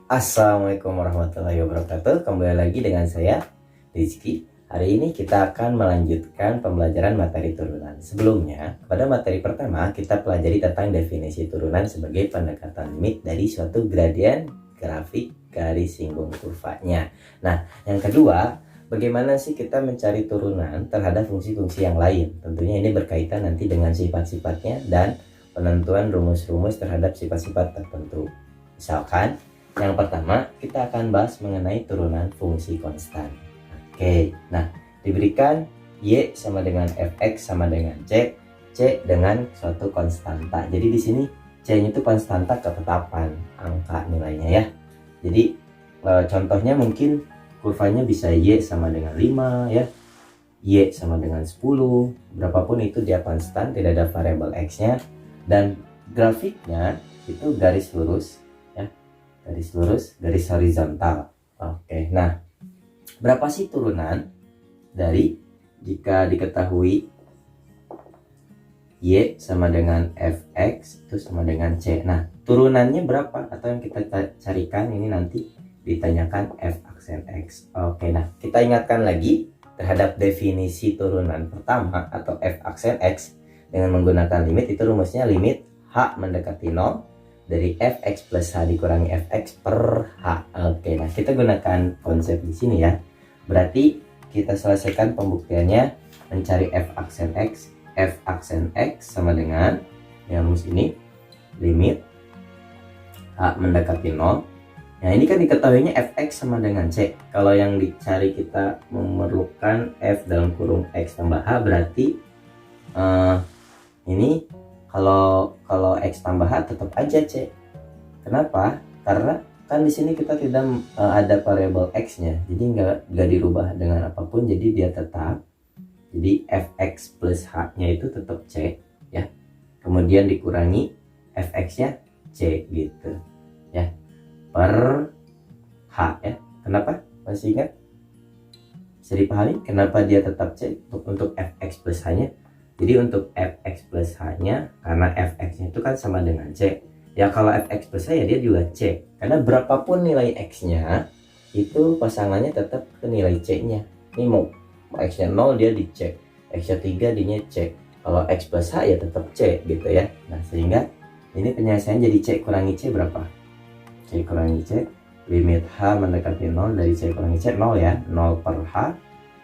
Assalamualaikum warahmatullahi wabarakatuh. Kembali lagi dengan saya, Rizky. Hari ini kita akan melanjutkan pembelajaran materi turunan. Sebelumnya, pada materi pertama kita pelajari tentang definisi turunan sebagai pendekatan limit dari suatu gradien grafik garis singgung kurvanya. Nah, yang kedua, bagaimana sih kita mencari turunan terhadap fungsi-fungsi yang lain? Tentunya ini berkaitan nanti dengan sifat-sifatnya dan penentuan rumus-rumus terhadap sifat-sifat tertentu. Misalkan, yang pertama, kita akan bahas mengenai turunan fungsi konstan. Oke, nah diberikan Y sama dengan Fx sama dengan C, C dengan suatu konstanta. Jadi di sini C-nya itu konstanta ketetapan angka nilainya ya. Jadi contohnya mungkin kurvanya bisa Y sama dengan 5 ya, Y sama dengan 10, berapapun itu dia konstan, tidak ada variabel X-nya, dan grafiknya itu garis lurus. Garis lurus, garis horizontal. Oke, nah berapa sih turunan dari jika diketahui Y sama dengan Fx itu sama dengan C? Nah, turunannya berapa? Atau yang kita carikan ini nanti ditanyakan F aksen X. Oke, nah kita ingatkan lagi terhadap definisi turunan pertama atau F aksen X dengan menggunakan limit, itu rumusnya limit H mendekati 0 dari Fx plus H dikurangi Fx per H. Oke, nah kita gunakan konsep di sini ya. Berarti kita selesaikan pembuktiannya mencari F aksen X. F aksen X sama dengan yang rumus ini, limit H mendekati 0. Nah ini kan diketahuinya Fx sama dengan C. Kalau yang dicari kita memerlukan F dalam kurung X tambah H, berarti ini kalau X tambah H tetap aja C. Kenapa? Karena kan di sini kita tidak ada variabel X-nya, jadi nggak dirubah dengan apapun, jadi dia tetap. Jadi Fx plus H-nya itu tetap C ya. Kemudian dikurangi Fx-nya C gitu ya, per H ya. Kenapa? Masih ingat? Bisa dipahami kenapa dia tetap C untuk Fx plus H-nya? Jadi untuk Fx plus H-nya, karena Fx-nya itu kan sama dengan C. Ya kalau Fx plus H ya dia juga C. Karena berapapun nilai X-nya, itu pasangannya tetap ke nilai C-nya. Ini mau X-nya 0 dia di C. X-nya 3 dia C. Kalau X plus H ya tetap C gitu ya. Nah sehingga ini penyelesaian jadi C kurangi C berapa? C kurangi C, limit H mendekati 0 dari C kurangi C 0 ya. 0 per H,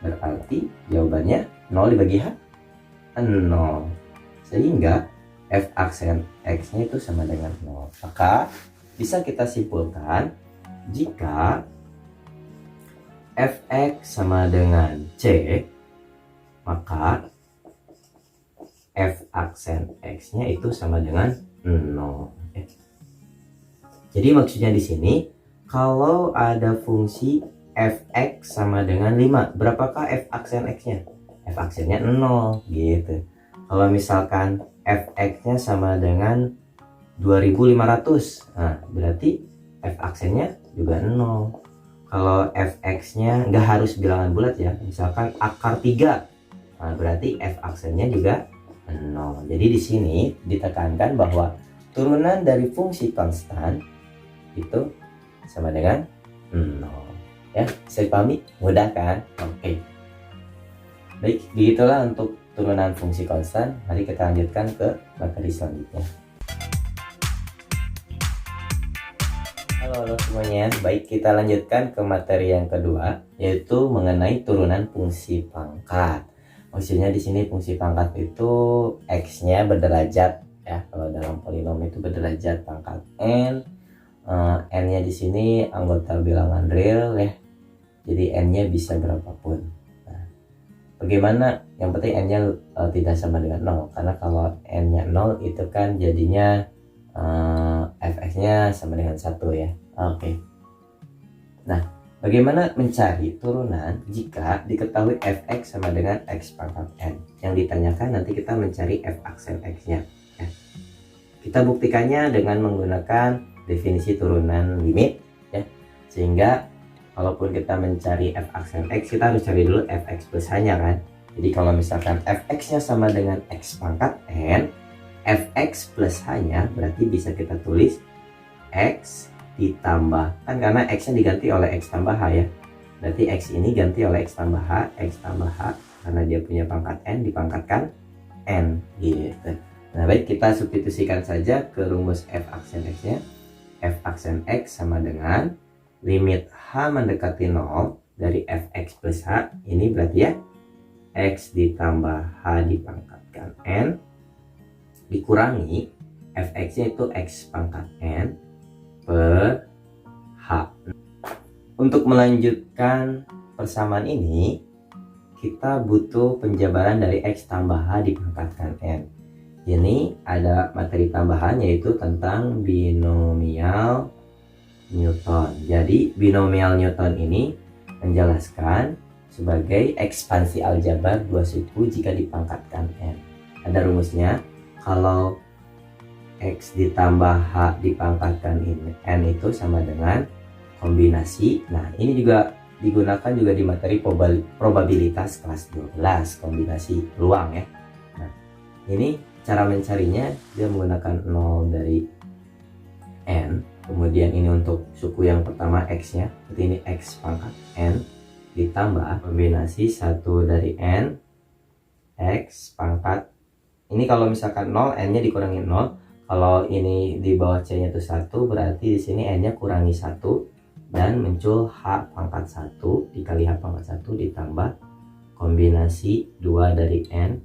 berarti jawabannya 0 dibagi H 0, sehingga F aksen X nya itu sama dengan 0. Maka bisa kita simpulkan jika Fx sama dengan C, maka F aksen X nya itu sama dengan 0. Jadi maksudnya di sini kalau ada fungsi Fx sama dengan 5, berapakah F aksen X nya? F aksennya 0 gitu. Kalau misalkan Fx-nya sama dengan 2500, nah berarti F aksennya juga 0. Kalau Fx-nya nggak harus bilangan bulat ya, misalkan akar 3, nah berarti F aksennya juga 0. Jadi di sini ditekankan bahwa turunan dari fungsi konstan itu sama dengan 0. Ya, bisa dipahami? Mudah kan? Oke. Baik, begitulah untuk turunan fungsi konstan. Mari kita lanjutkan ke materi selanjutnya. Halo semuanya. Baik, kita lanjutkan ke materi yang kedua, yaitu mengenai turunan fungsi pangkat. Maksudnya di sini fungsi pangkat itu X-nya berderajat ya. Kalau dalam polinom itu berderajat pangkat N. N-nya di sini anggota bilangan real ya. Jadi N-nya bisa berapapun. Bagaimana? Yang penting N-nya tidak sama dengan 0. Karena kalau N-nya 0 itu kan jadinya Fx-nya sama dengan 1 ya. Oke. Nah, bagaimana mencari turunan jika diketahui Fx sama dengan X pangkat N? Yang ditanyakan nanti kita mencari F aksen X-nya ya. Kita buktikannya dengan menggunakan definisi turunan limit ya. Sehingga kalaupun kita mencari F aksen X, kita harus cari dulu Fx plus H-nya kan. Jadi kalau misalkan Fx-nya sama dengan X pangkat N, Fx plus H-nya berarti bisa kita tulis X ditambah, kan karena X nya diganti oleh X tambah H ya, berarti X ini ganti oleh X tambah H karena dia punya pangkat N dipangkatkan N gitu. Nah baik, kita substitusikan saja ke rumus f aksen X nya. F aksen X sama dengan limit H mendekati 0 dari fx plus H, ini berarti ya X ditambah H dipangkatkan N dikurangi fx nya itu X pangkat N per H. Untuk melanjutkan persamaan ini, kita butuh penjabaran dari X tambah H dipangkatkan N. Ini ada materi tambahan yaitu tentang binomial Newton. Jadi binomial Newton ini menjelaskan sebagai ekspansi aljabar dua suku jika dipangkatkan N. Ada rumusnya, kalau X ditambah H dipangkatkan N itu sama dengan kombinasi. Nah ini juga digunakan juga di materi probabilitas kelas 12, kombinasi peluang ya. Nah ini cara mencarinya, dia menggunakan 0 dari N, kemudian ini untuk suku yang pertama X nya, berarti ini X pangkat N ditambah kombinasi 1 dari N X pangkat, ini kalau misalkan 0 N nya dikurangi 0, kalau ini di bawah C nya itu 1, berarti di sini N nya kurangi 1 dan muncul H pangkat 1 dikali H pangkat 1 ditambah kombinasi 2 dari N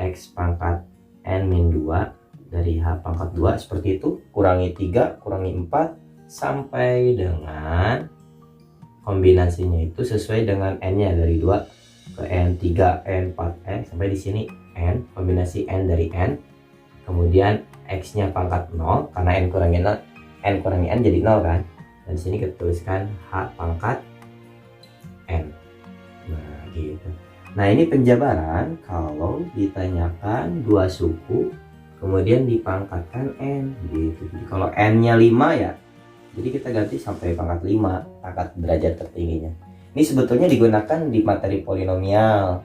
X pangkat N min 2 dari H pangkat 2 seperti itu, kurangi 3 kurangi 4 sampai dengan kombinasinya itu sesuai dengan N nya dari 2 ke N, 3, N, 4, N sampai di sini N, kombinasi N dari N, kemudian X nya pangkat 0 karena N kurangi N jadi 0 kan, dan di sini kita tuliskan H pangkat N. Nah gitu. Nah ini penjabaran kalau ditanyakan dua suku kemudian dipangkatkan N gitu. Jadi kalau N nya 5 ya, jadi kita ganti sampai pangkat 5, pangkat derajat tertingginya. Ini sebetulnya digunakan di materi polinomial.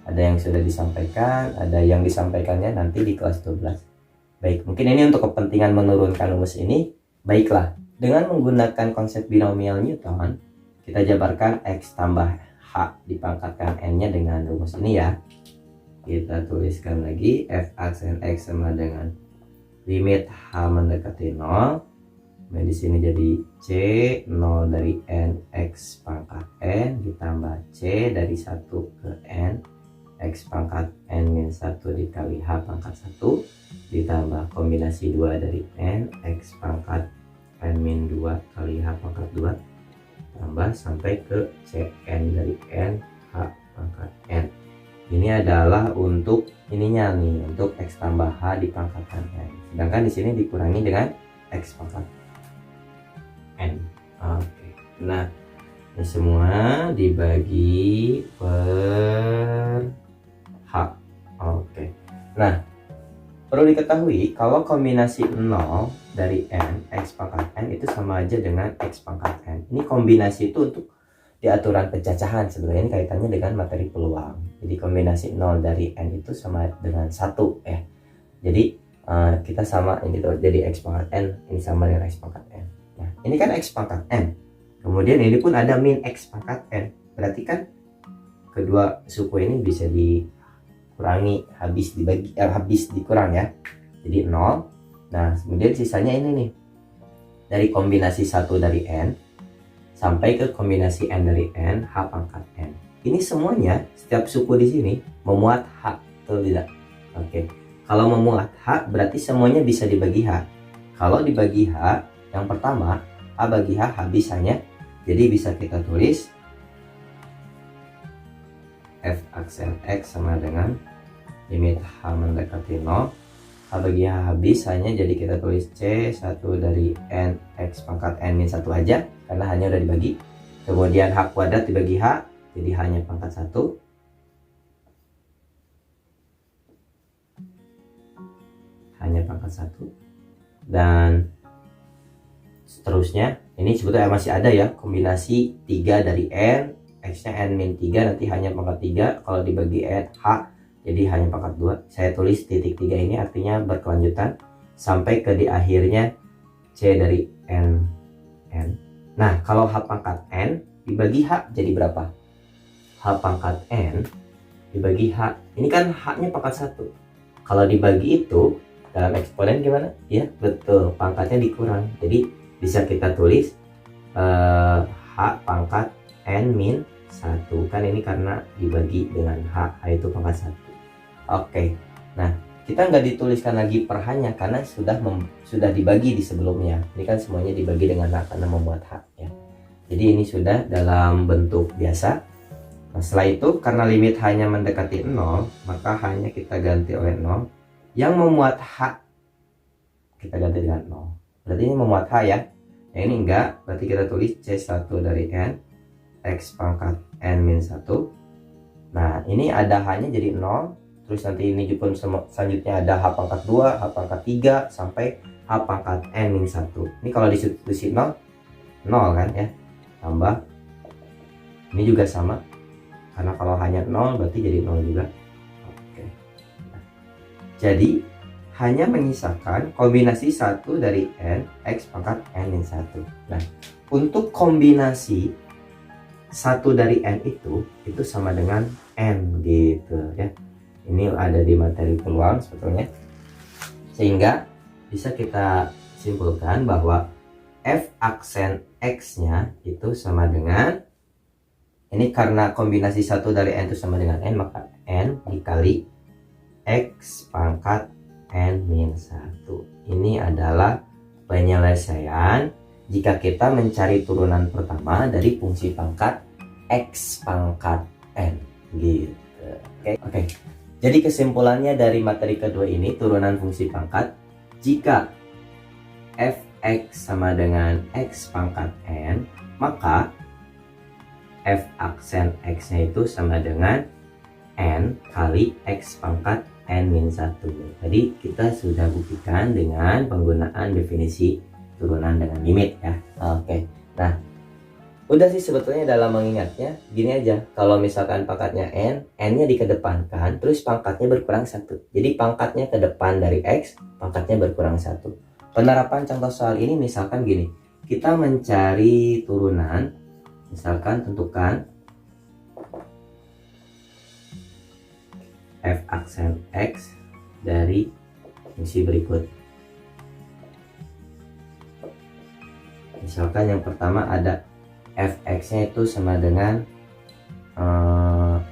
Ada yang sudah disampaikan, ada yang disampaikannya nanti di kelas 12. Baik, mungkin ini untuk kepentingan menurunkan rumus ini. Baiklah, dengan menggunakan konsep binomial Newton, kita jabarkan X tambah H dipangkatkan N nya dengan rumus ini ya. Kita tuliskan lagi f aksen X sama dengan limit H mendekati 0. Nah di sini jadi C 0 dari N X pangkat N ditambah C dari 1 ke N X pangkat N min 1 dikali H pangkat 1 ditambah kombinasi 2 dari N X pangkat N min 2 kali H pangkat 2 tambah sampai ke Cn dari N H pangkat N. Ini adalah untuk ininya nih, untuk X tambah H dipangkatkan N, sedangkan di sini dikurangi dengan X pangkat N. Oke. Nah ini semua dibagi per H. Oke. Nah perlu diketahui kalau kombinasi 0 dari N X pangkat N itu sama aja dengan X pangkat N. Ini kombinasi itu untuk di aturan pencacahan, sebenarnya ini kaitannya dengan materi peluang. Jadi kombinasi 0 dari N itu sama dengan 1 ya. Jadi kita sama ini tuh, jadi X pangkat N ini sama dengan X pangkat N. Nah ini kan X pangkat N, kemudian ini pun ada min X pangkat N, berarti kan kedua suku ini bisa dikurangi, habis dikurang ya, jadi 0. Nah kemudian sisanya ini nih, dari kombinasi 1 dari N sampai ke kombinasi N dari N H pangkat N. Ini semuanya setiap suku di sini memuat H, betul tidak? Oke. Kalau memuat H berarti semuanya bisa dibagi H. Kalau dibagi H, yang pertama H bagi H habisanya, jadi bisa kita tulis f aksen X sama dengan limit H mendekati 0. H bagi H habis hanya, jadi kita tulis C 1 dari N X pangkat N min 1 aja karena hanya udah dibagi. Kemudian H kuadrat dibagi H, jadi hanya pangkat 1. Hanya pangkat 1. Dan seterusnya, ini sebetulnya masih ada ya, kombinasi 3 dari N, X nya N min 3, nanti hanya pangkat 3. Kalau dibagi N, H jadi hanya pangkat 2. Saya tulis titik 3 ini artinya berkelanjutan sampai ke di akhirnya C dari N N. Nah, kalau H pangkat N dibagi H jadi berapa? H pangkat N dibagi H. Ini kan H-nya pangkat 1. Kalau dibagi itu, dalam eksponen gimana? Ya, betul. Pangkatnya dikurang. Jadi, bisa kita tulis H pangkat N min 1. Kan ini karena dibagi dengan H. H itu pangkat 1. Oke. Nah, kita nggak dituliskan lagi per H-nya karena sudah dibagi di sebelumnya. Ini kan semuanya dibagi dengan H karena membuat H ya. Jadi ini sudah dalam bentuk biasa. Nah, setelah itu karena limit H-nya mendekati 0, maka H-nya kita ganti oleh 0. Yang memuat H kita ganti dengan 0. Berarti ini memuat H ya. Yang ini enggak, berarti kita tulis C1 dari N X pangkat N min 1. Nah, ini ada H-nya jadi 0. Terus nanti ini pun selanjutnya ada H pangkat 2, H pangkat 3, sampai H pangkat N min 1. Ini kalau disubstitusi 0, 0 kan ya. Tambah. Ini juga sama. Karena kalau hanya 0 berarti jadi 0 juga. Oke. Nah, jadi hanya menyisakan kombinasi 1 dari N, X pangkat N min 1. Nah, untuk kombinasi 1 dari N itu sama dengan N gitu ya. Ini ada di materi peluang sebetulnya. Sehingga bisa kita simpulkan bahwa F aksen X-nya itu sama dengan, ini karena kombinasi 1 dari N itu sama dengan N, maka N dikali X pangkat N min 1. Ini adalah penyelesaian jika kita mencari turunan pertama dari fungsi pangkat X pangkat N gitu. Oke. Jadi kesimpulannya dari materi kedua ini, turunan fungsi pangkat, jika Fx sama dengan X pangkat N, maka F aksen X-nya itu sama dengan N kali X pangkat N min 1. Jadi kita sudah buktikan dengan penggunaan definisi turunan dengan limit ya. Oke. Nah, udah sih sebetulnya dalam mengingatnya gini aja. Kalau misalkan pangkatnya N, N-nya dikedepankan, terus pangkatnya berkurang 1. Jadi pangkatnya ke depan dari X, pangkatnya berkurang 1. Penerapan contoh soal ini misalkan gini. Kita mencari turunan, misalkan tentukan F aksen X dari fungsi berikut. Misalkan yang pertama ada Fx-nya itu sama dengan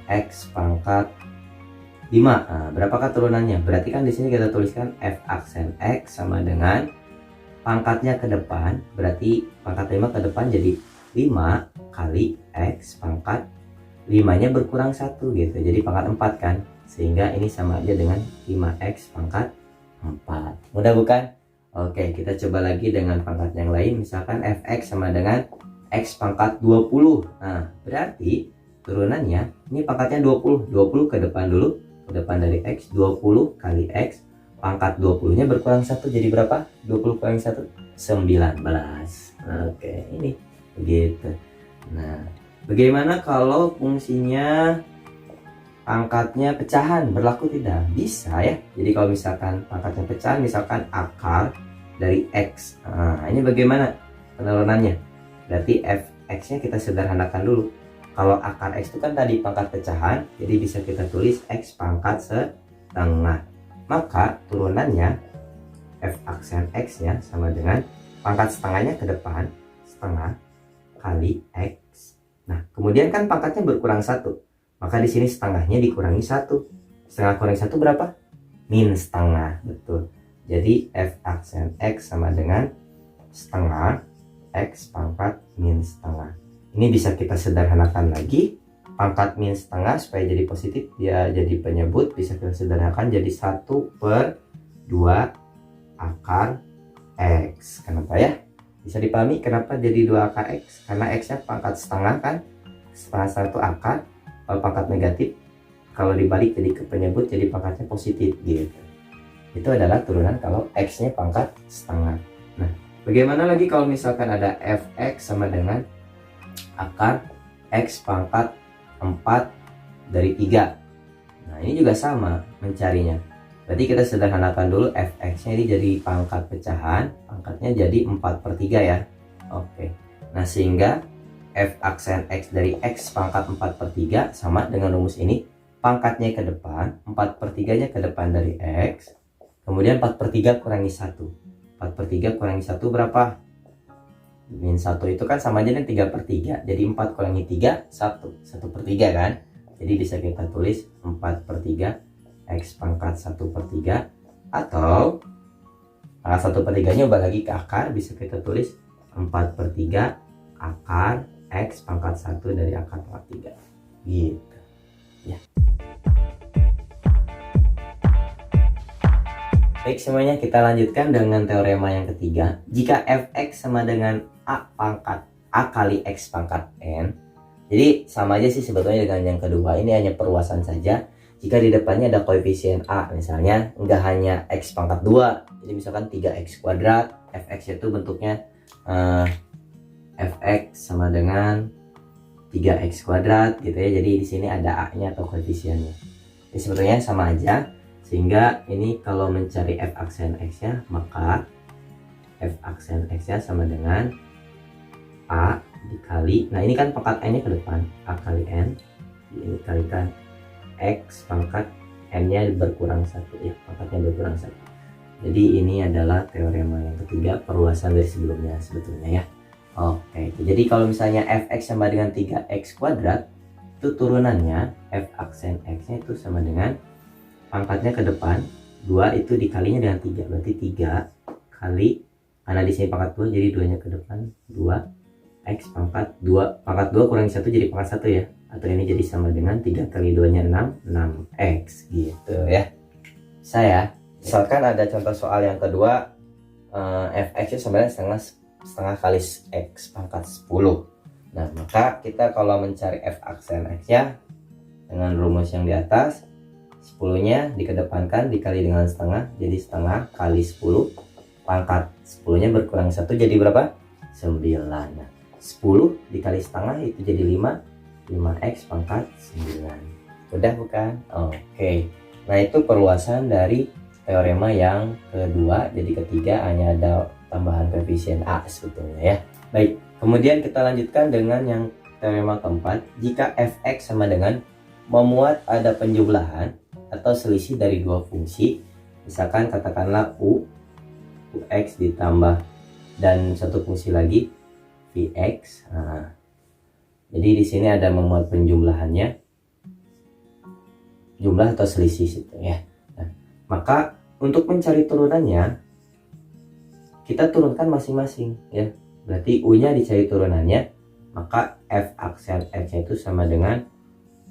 X pangkat 5. Nah, berapakah turunannya? Berarti kan di sini kita tuliskan F aksen X sama dengan pangkatnya ke depan, berarti pangkat 5 ke depan jadi 5 kali X pangkat 5-nya berkurang 1 gitu. Jadi pangkat 4 kan? Sehingga ini sama aja dengan 5X pangkat 4. Mudah bukan? Oke, kita coba lagi dengan pangkat yang lain. Misalkan Fx sama dengan X pangkat 20. Nah, berarti turunannya ini pangkatnya 20. 20 ke depan dulu. Ke depan dari X, 20 kali X. Pangkat 20-nya berkurang 1 jadi berapa? 20 kurang 1, 19. Oke, ini begitu. Nah, bagaimana kalau fungsinya pangkatnya pecahan? Berlaku tidak? Bisa ya. Jadi kalau misalkan pangkatnya pecahan, misalkan akar dari X. Nah, ini bagaimana penurunannya? Berarti Fx-nya kita sederhanakan dulu. Kalau akar X itu kan tadi pangkat pecahan, jadi bisa kita tulis X pangkat setengah. Maka turunannya F aksen X-nya sama dengan pangkat setengahnya ke depan, setengah kali X. Nah, kemudian kan pangkatnya berkurang 1. Maka di sini setengahnya dikurangi 1. Setengah kurangi 1 berapa? Min setengah, betul. Jadi F aksen X sama dengan setengah X pangkat min setengah. Ini bisa kita sederhanakan lagi. Pangkat min setengah supaya jadi positif, dia jadi penyebut, bisa kita sederhanakan jadi 1/2 akar X. Kenapa ya? Bisa dipahami kenapa jadi 2 akar X? Karena X-nya pangkat setengah kan? Setengah 1 akar. Kalau pangkat negatif, kalau dibalik jadi ke penyebut, jadi pangkatnya positif gitu. Itu adalah turunan kalau X-nya pangkat setengah. Nah, bagaimana lagi kalau misalkan ada Fx sama dengan akar X pangkat 4 dari 3. Nah, ini juga sama mencarinya. Berarti kita sederhanakan dulu Fx-nya ini jadi pangkat pecahan, pangkatnya jadi 4/3 ya. Oke. Nah, sehingga f aksen X dari X pangkat 4/3 sama dengan rumus ini. Pangkatnya ke depan, 4/3-nya ke depan dari X. Kemudian 4/3 kurangi 1. 4/3 kurangi 1 berapa? Min 1 itu kan sama aja dengan 3/3. Jadi 4 kurangi 3, 1. 1/3 kan? Jadi bisa kita tulis 4/3 X pangkat 1/3. Atau pangkat 1/3-nya ubah lagi ke akar. Bisa kita tulis 4/3 akar X pangkat 1 dari akar pangkat 3. Gitu. Ya. Baik semuanya, kita lanjutkan dengan teorema yang ketiga. Jika fx sama dengan a pangkat a kali x pangkat n. Jadi sama aja sih sebetulnya dengan yang kedua. Ini hanya perluasan saja. Jika di depannya ada koefisien a, misalnya nggak hanya x pangkat 2. Jadi misalkan 3x kuadrat. Fx itu bentuknya fx sama dengan 3x kuadrat gitu ya. Jadi di sini ada a-nya atau koefisiennya. Jadi sebetulnya sama aja. Sehingga ini kalau mencari f aksen x-nya, maka f aksen x-nya sama dengan a dikali, nah ini kan pangkat n-nya ke depan, a kali n, ini kalikan x pangkat n-nya berkurang 1 ya, pangkatnya berkurang 1. Jadi ini adalah teorema yang ketiga, perluasan dari sebelumnya sebetulnya ya. Oke, jadi kalau misalnya fx sama dengan 3x kuadrat, itu turunannya f aksen x-nya itu sama dengan pangkatnya ke depan 2 itu dikalinya dengan 3, berarti 3 kali, karena di sini pangkat 2 jadi 2 nya ke depan 2 x pangkat 2, pangkat 2 kurangi 1 jadi pangkat 1 ya, atau ini jadi sama dengan 3 kali 2 nya 6 gitu ya. Saya misalkan ada contoh soal yang kedua, fx nya sebenarnya setengah kali x pangkat 10. Nah maka kita kalau mencari f aksen x nya dengan rumus yang di atas, 10-nya dikedepankan dikali dengan setengah, jadi setengah kali 10, pangkat 10-nya berkurang 1 jadi berapa? 9. Nah, 10 dikali setengah itu jadi 5x pangkat 9. Udah bukan? Oke. Nah itu perluasan dari teorema yang kedua. Jadi ketiga hanya ada tambahan koefisien a sebetulnya ya. Baik, kemudian kita lanjutkan dengan yang teorema keempat. Jika fx sama dengan memuat ada penjumlahan atau selisih dari dua fungsi, misalkan katakanlah ux ditambah dan satu fungsi lagi vx. Nah, jadi di sini ada memuat penjumlahannya, jumlah atau selisih situ ya. Nah, maka untuk mencari turunannya kita turunkan masing-masing ya. Berarti u-nya dicari turunannya, maka f aksen x itu sama dengan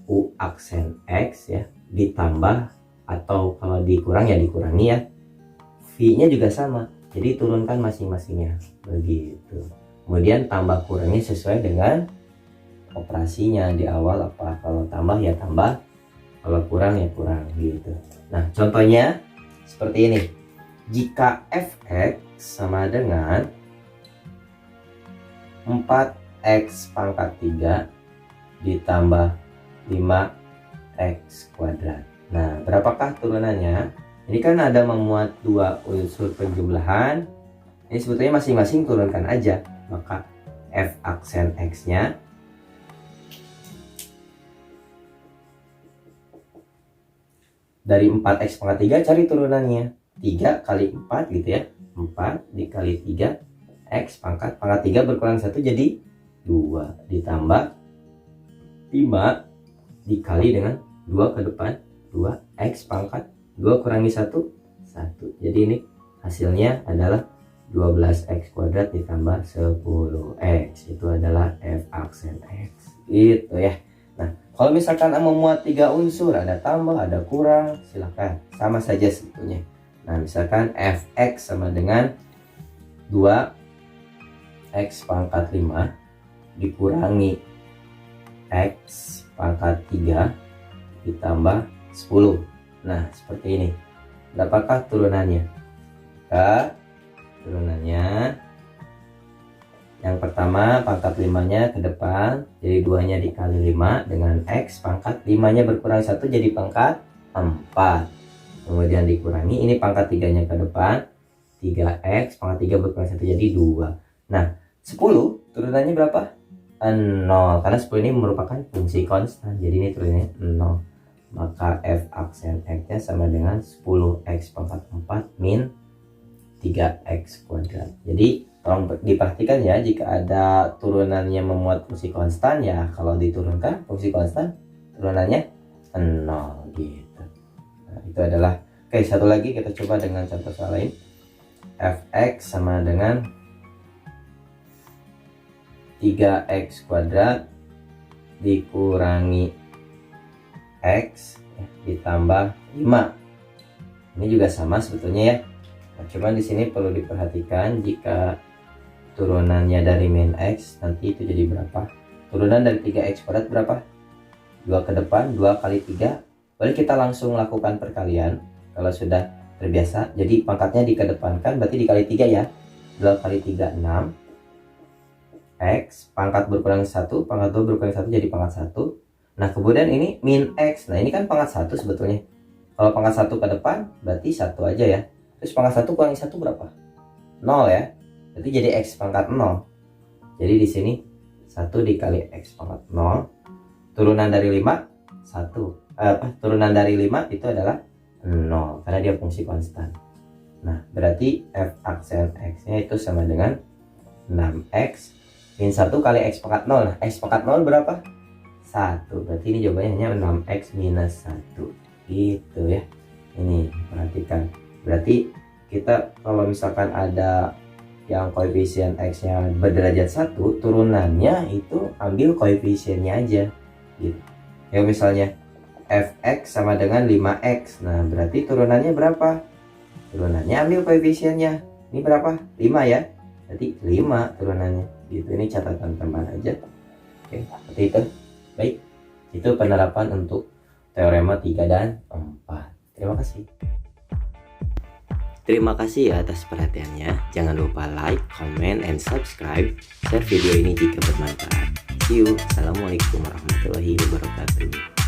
u aksen x ya, ditambah atau kalau dikurang ya dikurangi ya, v-nya juga sama, jadi turunkan masing-masingnya begitu. Kemudian tambah kurangnya sesuai dengan operasinya di awal, apa kalau tambah ya tambah, kalau kurang ya kurang gitu. Nah contohnya seperti ini. Jika fx sama dengan 4x pangkat 3 ditambah 5x kuadrat. Nah berapakah turunannya? Ini kan ada memuat dua unsur penjumlahan. Ini sebetulnya masing-masing turunkan aja. Maka f aksen x nya dari 4x pangkat 3 cari turunannya. 3 kali 4 gitu ya, 4 dikali 3 x pangkat 3 berkurang 1 jadi 2 ditambah 5 dikali dengan 2 ke depan 2 x pangkat 2 kurangi 1 1. Jadi ini hasilnya adalah 12x kuadrat ditambah 10x. Itu adalah f aksen x gitu ya. Nah kalau misalkan memuat 3 unsur, ada tambah ada kurang, silahkan sama saja sebetulnya. Nah misalkan fx sama dengan 2x pangkat 5 dikurangi x pangkat 3 ditambah 10. Nah seperti ini. Berapakah turunannya? Turunannya yang pertama pangkat 5 nya ke depan, jadi 2 nya dikali 5 dengan x pangkat 5 nya berkurang 1 jadi pangkat 4. Kemudian dikurangi, ini pangkat 3 nya ke depan, 3x pangkat 3 berkurang 1 jadi 2. Nah 10 turunannya berapa? 0, karena 10 ini merupakan fungsi konstan, jadi ini turunannya 0. Maka f aksen x nya sama dengan 10x pangkat 4 min 3x kuadrat. Jadi tolong diperhatikan ya, jika ada turunannya memuat fungsi konstan, ya kalau diturunkan fungsi konstan turunannya 0 gitu. Nah, itu adalah, oke, satu lagi kita coba dengan contoh soal lain. Fx sama dengan 3x kuadrat dikurangi x ditambah 5. Ini juga sama sebetulnya ya. Nah, cuman di sini perlu diperhatikan, jika turunannya dari min x, nanti itu jadi berapa? Turunan dari 3x kuadrat berapa? 2 ke depan, 2 kali 3. Boleh kita langsung lakukan perkalian kalau sudah terbiasa. Jadi pangkatnya dikedepankan, berarti dikali 3 ya. 2 kali 3 6. X, pangkat berkurang 1, pangkat 2 berkurang 1 jadi pangkat 1. Nah kemudian ini min x, nah ini kan pangkat 1 sebetulnya. Kalau pangkat 1 ke depan berarti 1 aja ya. Terus pangkat 1 kurangi 1 berapa? 0 ya. Berarti jadi x pangkat 0. Jadi di sini 1 dikali x pangkat 0. Turunan dari 5 1. Turunan dari 5 itu adalah 0 karena dia fungsi konstan. Nah berarti f aksen x nya itu sama dengan 6x min 1 kali x pangkat 0. Nah, x pangkat 0 berapa? 1. Berarti ini jawabannya hanya 6x minus 1. Gitu ya. Ini perhatikan. Berarti kita kalau misalkan ada yang koefisien x-nya berderajat 1, turunannya itu ambil koefisiennya aja. Gitu. Ya misalnya fx sama dengan 5x. Nah, berarti turunannya berapa? Turunannya ambil koefisiennya. Ini berapa? 5 ya. Berarti 5 turunannya. Gitu, ini catatan tambahan aja. Oke, seperti itu. Baik, itu penerapan untuk teorema 3 dan 4. Terima kasih. Terima kasih ya atas perhatiannya. Jangan lupa like, comment, and subscribe. Share video ini jika bermanfaat. See you. Assalamualaikum warahmatullahi wabarakatuh.